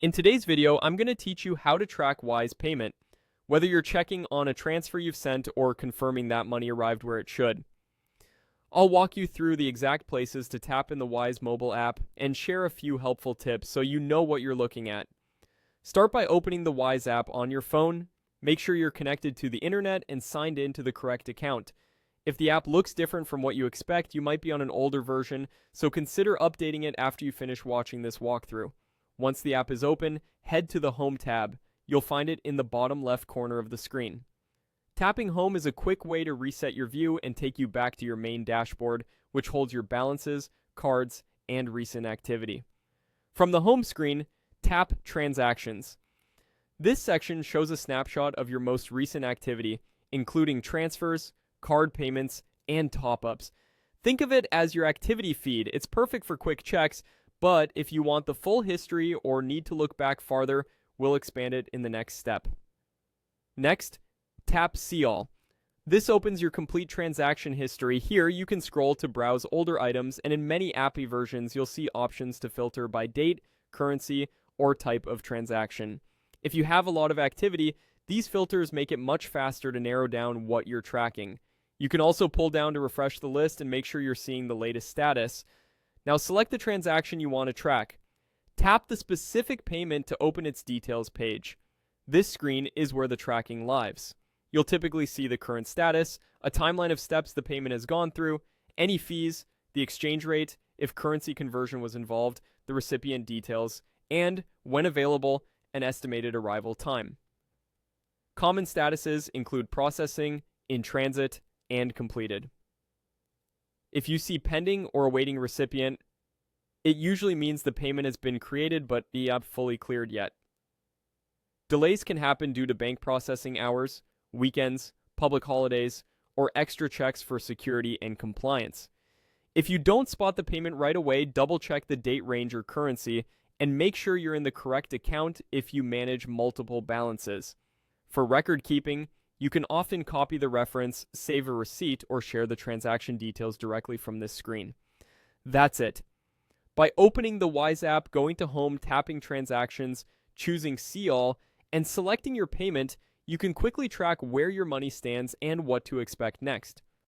In today's video, I'm going to teach you how to track Wise payment, whether you're checking on a transfer you've sent or confirming that money arrived where it should. I'll walk you through the exact places to tap in the Wise mobile app and share a few helpful tips so you know what you're looking at. Start by opening the Wise app on your phone. Make sure you're connected to the internet and signed in to the correct account. If the app looks different from what you expect, you might be on an older version, so consider updating it after you finish watching this walkthrough. Once the app is open, head to the Home tab. You'll find it in the bottom left corner of the screen. Tapping Home is a quick way to reset your view and take you back to your main dashboard, which holds your balances, cards, and recent activity. From the home screen, tap Transactions. This section shows a snapshot of your most recent activity, including transfers, card payments, and top-ups. Think of it as your activity feed. It's perfect for quick checks, but if you want the full history or need to look back farther, we'll expand it in the next step. Next, tap See All. This opens your complete transaction history. Here, you can scroll to browse older items, and in many appy versions, you'll see options to filter by date, currency, or type of transaction. If you have a lot of activity, these filters make it much faster to narrow down what you're tracking. You can also pull down to refresh the list and make sure you're seeing the latest status. Now select the transaction you want to track. Tap the specific payment to open its details page. This screen is where the tracking lives. You'll typically see the current status, a timeline of steps the payment has gone through, any fees, the exchange rate, if currency conversion was involved, the recipient details, and, when available, an estimated arrival time. Common statuses include processing, in transit, and completed. If you see pending or awaiting recipient, it usually means the payment has been created but not fully cleared yet. Delays can happen due to bank processing hours, weekends, public holidays, or extra checks for security and compliance. If you don't spot the payment right away, double check the date range or currency and make sure you're in the correct account if you manage multiple balances. For record keeping, you can often copy the reference, save a receipt, or share the transaction details directly from this screen. That's it. By opening the Wise app, going to Home, tapping Transactions, choosing See All, and selecting your payment, you can quickly track where your money stands and what to expect next.